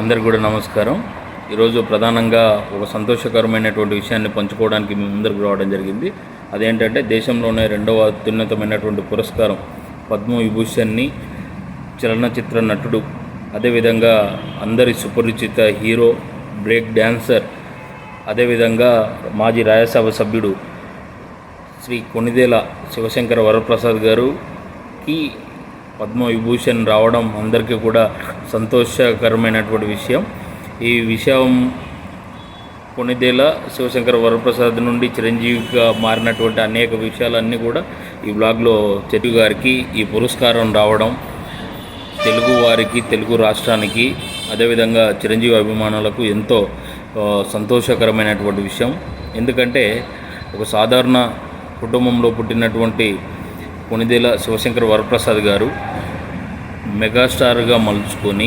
అందరికీ కూడా నమస్కారం. ఈరోజు ప్రధానంగా ఒక సంతోషకరమైనటువంటి విషయాన్ని పంచుకోవడానికి మీ ముందరకు రావడం జరిగింది. అదేంటంటే దేశంలోనే రెండవ అత్యున్నతమైనటువంటి పురస్కారం పద్మవిభూషణ్ని చలనచిత్ర నటుడు, అదేవిధంగా అందరి సుపరిచిత హీరో, బ్రేక్ డ్యాన్సర్, అదేవిధంగా మాజీ రాజ్యసభ సభ్యుడు శ్రీ కొణిదేల శివశంకర వరప్రసాద్ గారుకి పద్మవిభూషణ్ రావడం అందరికీ కూడా సంతోషకరమైనటువంటి విషయం. ఈ విషయం కొణిదేల శివశంకర వరప్రసాద్ నుండి చిరంజీవిగా మారినటువంటి అనేక విషయాలన్నీ కూడా ఈ బ్లాగ్లో చెట్టు గారికి ఈ పురస్కారం రావడం తెలుగు వారికి, తెలుగు రాష్ట్రానికి, అదేవిధంగా చిరంజీవి అభిమానులకు ఎంతో సంతోషకరమైనటువంటి విషయం. ఎందుకంటే ఒక సాధారణ కుటుంబంలో పుట్టినటువంటి కొణిదేల శివశంకర వరప్రసాద్ గారు మెగాస్టార్గా మలుచుకొని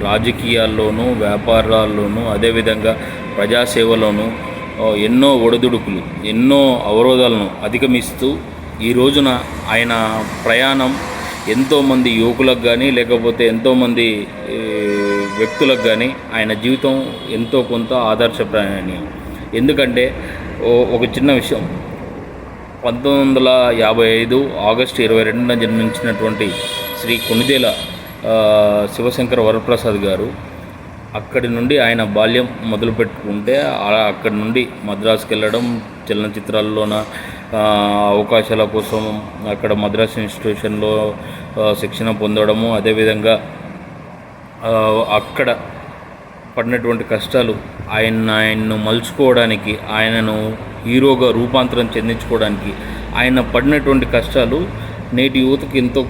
రాజకీయాల్లోనూ, వ్యాపారాల్లోనూ, అదేవిధంగా ప్రజాసేవలోనూ ఎన్నో ఒడిదుడుకులు, ఎన్నో అవరోధాలను అధిగమిస్తూ ఈ రోజున ఆయన ప్రయాణం ఎంతోమంది యువకులకు కానీ, లేకపోతే ఎంతోమంది వ్యక్తులకు కానీ ఆయన జీవితం ఎంతో కొంత ఆదర్శప్రాయణీయం. ఎందుకంటే ఒక చిన్న విషయం, 1955 ఆగస్టు 22న జన్మించినటువంటి శ్రీ కొణిదేల శివశంకర వరప్రసాద్ గారు అక్కడి నుండి ఆయన బాల్యం మొదలుపెట్టుకుంటే అక్కడి నుండి మద్రాసుకి వెళ్ళడం, చలనచిత్రాల్లోన అవకాశాల కోసం అక్కడ మద్రాస్ ఇన్స్టిట్యూషన్లో శిక్షణ పొందడము, అదేవిధంగా అక్కడ పడినటువంటి కష్టాలు ఆయన్ను మలుచుకోవడానికి, ఆయనను హీరోగా రూపాంతరం చెందించుకోవడానికి ఆయన పడినటువంటి కష్టాలు నేటి యువతకి ఎంతో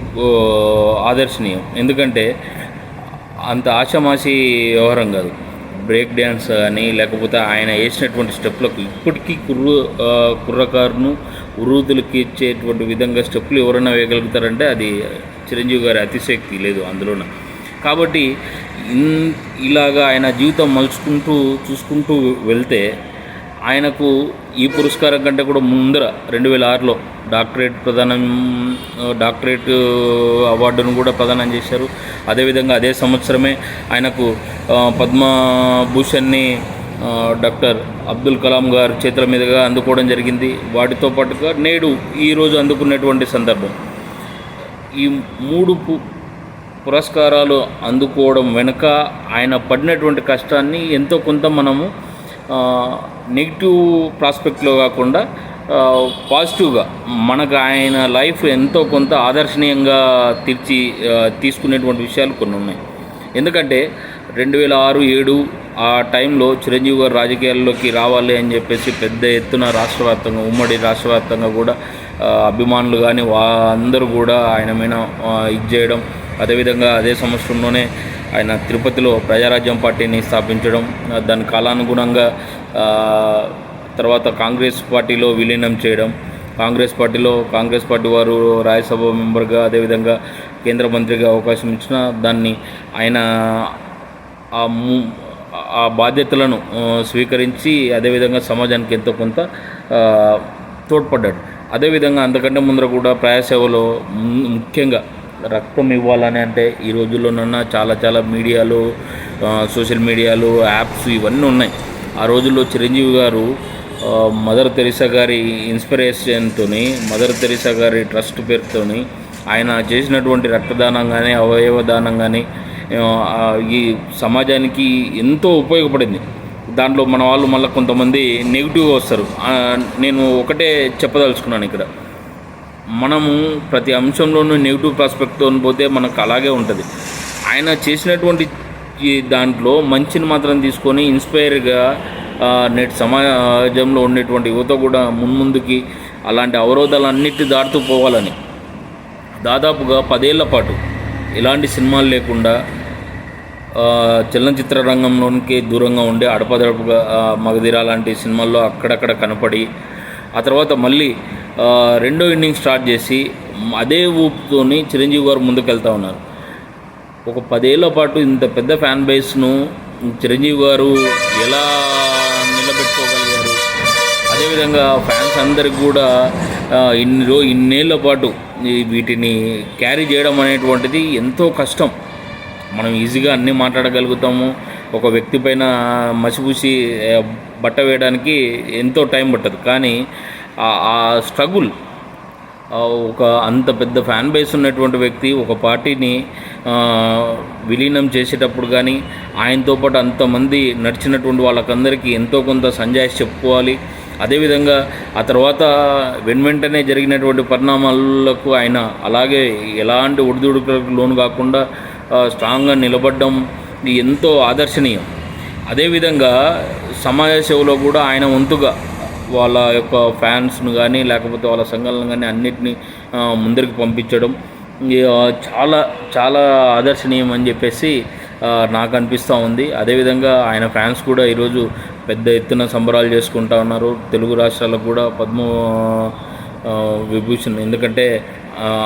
ఆదర్శనీయం. ఎందుకంటే అంత ఆషామాషి వ్యవహారం కాదు. బ్రేక్ డ్యాన్స్ కానీ, లేకపోతే ఆయన వేసినటువంటి స్టెప్లకు ఇప్పటికీ కుర్రకారును ఉరుదులకి ఇచ్చేటువంటి విధంగా స్టెప్పులు ఎవరైనా వేయగలుగుతారంటే అది చిరంజీవి గారి అతిశక్తి లేదు అందులోన. కాబట్టి ఇలాగా ఆయన జీవితం మలుచుకుంటూ చూసుకుంటూ వెళ్తే ఆయనకు ఈ పురస్కారం కంటే కూడా ముందర 2006లో డాక్టరేట్ అవార్డును కూడా ప్రదానం చేశారు. అదేవిధంగా అదే సంవత్సరమే ఆయనకు పద్మభూషణ్ని డాక్టర్ అబ్దుల్ కలాం గారి చేతుల మీదుగా అందుకోవడం జరిగింది. వాటితో పాటుగా నేడు ఈరోజు అందుకున్నటువంటి సందర్భం, ఈ 3 పురస్కారాలు అందుకోవడం వెనుక ఆయన పడినటువంటి కష్టాన్ని ఎంతో కొంత మనము నెగిటివ్ ప్రాస్పెక్ట్లో కాకుండా పాజిటివ్గా మనకు ఆయన లైఫ్ ఎంతో కొంత ఆదర్శనీయంగా తీసుకునేటువంటి విషయాలు కొన్ని ఉన్నాయి. ఎందుకంటే 2006-7 ఆ టైంలో చిరంజీవి గారు రాజకీయాల్లోకి రావాలి అని చెప్పేసి పెద్ద ఎత్తున రాష్ట్రవ్యాప్తంగా, ఉమ్మడి రాష్ట్రవ్యాప్తంగా కూడా అభిమానులు కానీ అందరూ కూడా ఆయన మీద ఇది చేయడం, అదేవిధంగా అదే సంవత్సరంలోనే ఆయన తిరుపతిలో ప్రజారాజ్యం పార్టీని స్థాపించడం, దాని కాలానుగుణంగా తర్వాత కాంగ్రెస్ పార్టీలో విలీనం చేయడం, కాంగ్రెస్ పార్టీ వారు రాజ్యసభ మెంబర్గా, అదేవిధంగా కేంద్ర మంత్రిగా అవకాశం ఇచ్చిన దాన్ని ఆయన ఆ బాధ్యతలను స్వీకరించి అదేవిధంగా సమాజానికి ఎంతో కొంత తోడ్పడ్డాడు. అదేవిధంగా అంతకంటే ముందర కూడా ప్రజాసేవలో ముఖ్యంగా రక్తం ఇవ్వాలని అంటే ఈ రోజుల్లోనన్నా చాలా మీడియాలు, సోషల్ మీడియాలు, యాప్స్ ఇవన్నీ ఉన్నాయి. ఆ రోజుల్లో చిరంజీవి గారు మదర్ తెరిసా గారి ఇన్స్పిరేషన్తో, మదర్ తెరిసా గారి ట్రస్ట్ పేరుతో ఆయన చేసినటువంటి రక్తదానం కానీ, అవయవ దానం కానీ ఈ సమాజానికి ఎంతో ఉపయోగపడింది. దాంట్లో మన వాళ్ళు మళ్ళీ కొంతమంది నెగిటివ్గా వస్తారు. నేను ఒకటే చెప్పదలుచుకున్నాను ఇక్కడ, మనము ప్రతి అంశంలోనూ నెగిటివ్ ప్రాస్పెక్ట్తో పోతే మనకు అలాగే ఉంటుంది. ఆయన చేసినటువంటి దాంట్లో మంచిని మాత్రం తీసుకొని ఇన్స్పైర్గా నేటి సమాజంలో ఉండేటువంటి యువత కూడా మున్ముందుకి అలాంటి అవరోధాలన్నిటి దాటుతూ పోవాలని దాదాపుగా 10 ఏళ్ల పాటు ఎలాంటి సినిమాలు లేకుండా చలనచిత్ర రంగంలోనికి దూరంగా ఉండి అడపదడపుగా మగధీర లాంటి సినిమాల్లో అక్కడక్కడ కనపడి ఆ తర్వాత మళ్ళీ రెండో ఇన్నింగ్ స్టార్ట్ చేసి అదే ఊపుతోని చిరంజీవి గారు ముందుకెళ్తూ ఉన్నారు. ఒక 10 ఏళ్ల పాటు ఇంత పెద్ద ఫ్యాన్ బేస్ను చిరంజీవి గారు ఎలా నిలబెట్టుకోగలిగారు, అదేవిధంగా ఫ్యాన్స్ అందరికి కూడా ఇన్నేళ్ల పాటు వీటిని క్యారీ చేయడం అనేటువంటిది ఎంతో కష్టం. మనం ఈజీగా అన్నీ మాట్లాడగలుగుతాము, ఒక వ్యక్తి పైన మసిపూసి బట్ట వేయడానికి ఎంతో టైం పట్టదు. కానీ ఆ స్ట్రగుల్, ఒక అంత పెద్ద ఫ్యాన్ బేస్ ఉన్నటువంటి వ్యక్తి ఒక పార్టీని విలీనం చేసేటప్పుడు కానీ ఆయనతో పాటు అంతమంది నడిచినటువంటి వాళ్ళకందరికీ ఎంతో కొంత సంజాయిషి చెప్పుకోవాలి. అదేవిధంగా ఆ తర్వాత వెంటనే జరిగినటువంటి పరిణామాలకు ఆయన అలాగే ఎలాంటి ఒడిదుడుకులకు లోను కాకుండా స్ట్రాంగ్గా నిలబడడం ఎంతో ఆదర్శనీయం. అదేవిధంగా సమాజ సేవలో కూడా ఆయన వంతుగా వాళ్ళ యొక్క ఫ్యాన్స్ను కానీ లేకపోతే వాళ్ళ సంఘాలను కానీ అన్నిటినీ ముందరికి పంపించడం చాలా చాలా ఆదర్శనీయం అని చెప్పేసి నాకు అనిపిస్తూ ఉంది. అదేవిధంగా ఆయన ఫ్యాన్స్ కూడా ఈరోజు పెద్ద ఎత్తున సంబరాలు చేసుకుంటా ఉన్నారు. తెలుగు రాష్ట్రాలకు కూడా పద్మ విభూషణ్, ఎందుకంటే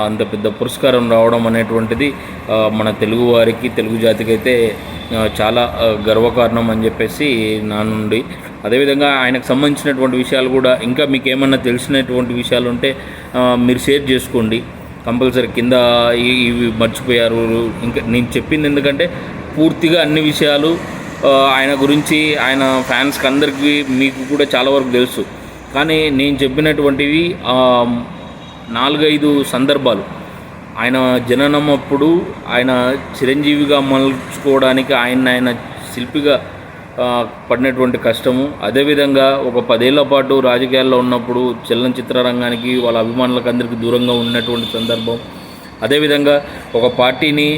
అంత పెద్ద పురస్కారం రావడం అనేటువంటిది మన తెలుగు వారికి, తెలుగు జాతికి అయితే చాలా గర్వకారణం అని చెప్పేసి నా నుండి. అదేవిధంగా ఆయనకు సంబంధించినటువంటి విషయాలు కూడా ఇంకా మీకు ఏమన్నా తెలిసినటువంటి విషయాలు ఉంటే మీరు షేర్ చేసుకోండి కంపల్సరీ. కింద ఇవి మర్చిపోయారు ఇంకా నేను చెప్పింది, ఎందుకంటే పూర్తిగా అన్ని విషయాలు ఆయన గురించి ఆయన ఫ్యాన్స్కి అందరికీ మీకు కూడా చాలా వరకు తెలుసు. కానీ నేను చెప్పినటువంటివి 4-5 సందర్భాలు ఆయన జననం అప్పుడు ఆయన చిరంజీవిగా మలుచుకోవడానికి ఆయన శిల్పిగా పడినటువంటి కష్టము, అదేవిధంగా ఒక 10 ఏళ్ల పాటు రాజకీయాల్లో ఉన్నప్పుడు చలనచిత్ర రంగానికి వాళ్ళ అభిమానులకు అందరికీ దూరంగా ఉన్నటువంటి సందర్భం, అదేవిధంగా ఒక పార్టీని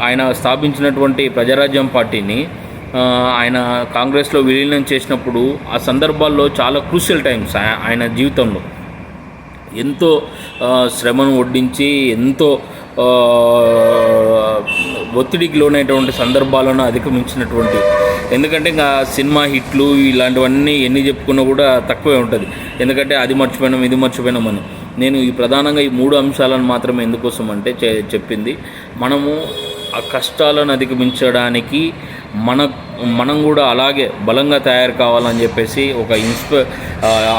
ఆయన స్థాపించినటువంటి ప్రజారాజ్యం పార్టీని ఆయన కాంగ్రెస్లో విలీనం చేసినప్పుడు ఆ సందర్భాల్లో చాలా క్రూషియల్ టైమ్స్ ఆయన జీవితంలో ఎంతో శ్రమను ఒడ్డించి ఎంతో ఒత్తిడికి లోనైనటువంటి సందర్భాలను అధిగమించినటువంటి, ఎందుకంటే ఇంకా సినిమా హిట్లు ఇలాంటివన్నీ ఎన్ని చెప్పుకున్నా కూడా తక్కువే ఉంటుంది. ఎందుకంటే అది మర్చిపోయినాం ఇది మర్చిపోయినామని. నేను ప్రధానంగా ఈ 3 అంశాలను మాత్రమే ఎందుకోసం అంటే చెప్పింది, మనము ఆ కష్టాలను అధిగమించడానికి మనం కూడా అలాగే బలంగా తయారు కావాలని చెప్పేసి ఒక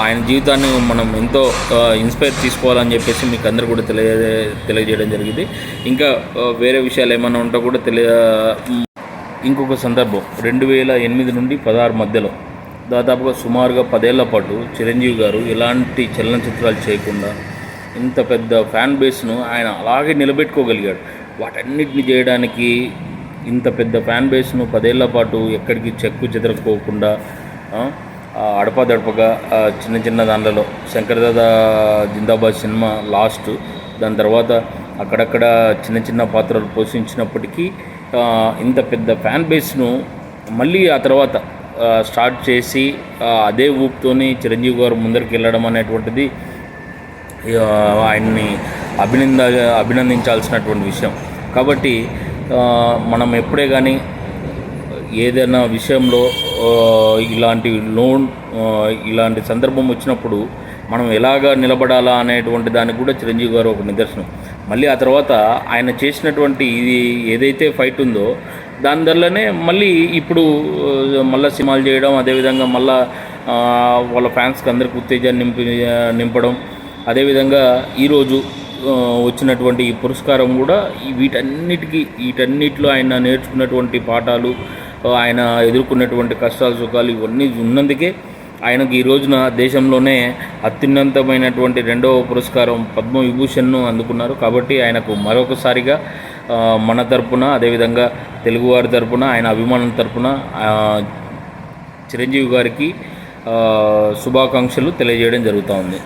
ఆయన జీవితాన్ని మనం ఎంతో ఇన్స్పైర్ తీసుకోవాలని చెప్పేసి మీకు అందరూ కూడా తెలియజేయడం జరిగింది. ఇంకా వేరే విషయాలు ఏమైనా ఉంటే కూడా ఇంకొక సందర్భం 2008 నుండి 16 మధ్యలో దాదాపుగా సుమారుగా 10 ఏళ్ల పాటు చిరంజీవి గారు ఎలాంటి చలనచిత్రాలు చేయకుండా ఇంత పెద్ద ఫ్యాన్ బేస్ను ఆయన అలాగే నిలబెట్టుకోగలిగాడు. వాటన్నిటిని చేయడానికి ఇంత పెద్ద ఫ్యాన్ బేస్ను 10 ఏళ్ల పాటు ఎక్కడికి చెక్కు చెదరకోకుండా అడపాదడపగా చిన్న దానిలలో శంకర్దాదా జిందాబాద్ సినిమా లాస్ట్, దాని తర్వాత అక్కడక్కడ చిన్న పాత్రలు పోషించినప్పటికీ ఇంత పెద్ద ఫ్యాన్ బేస్ను మళ్ళీ ఆ తర్వాత స్టార్ట్ చేసి అదే ఊపుతోని చిరంజీవి గారు ముందరికి వెళ్ళడం అనేటువంటిది ఆయన్ని అభినందించాల్సినటువంటి విషయం. కాబట్టి మనం ఎప్పుడే కానీ ఏదైనా విషయంలో ఇలాంటి సందర్భం వచ్చినప్పుడు మనం ఎలాగా నిలబడాలా అనేటువంటి దానికి కూడా చిరంజీవి గారు ఒక నిదర్శనం. మళ్ళీ ఆ తర్వాత ఆయన చేసినటువంటి ఇది ఏదైతే ఫైట్ ఉందో దాని వల్లనే మళ్ళీ ఇప్పుడు మళ్ళీ సినిమాలు చేయడం, అదేవిధంగా మళ్ళీ వాళ్ళ ఫ్యాన్స్కి అందరికి ఉత్తేజాన్ని నింపడం, అదేవిధంగా ఈరోజు వచ్చినటువంటి ఈ పురస్కారం కూడా వీటన్నిటిలో ఆయన నేర్చుకున్నటువంటి పాఠాలు, ఆయన ఎదుర్కొన్నటువంటి కష్టాలు సుఖాలు ఇవన్నీ ఉన్నందుకే ఆయనకు ఈ రోజున దేశంలోనే అత్యున్నతమైనటువంటి 2వ పురస్కారం పద్మవిభూషణ్ను అందుకున్నారు. కాబట్టి ఆయనకు మరొకసారిగా మన తరపున, అదేవిధంగా తెలుగువారి తరపున, ఆయన అభిమానుల తరపున చిరంజీవి గారికి శుభాకాంక్షలు తెలియజేయడం జరుగుతూ ఉంది.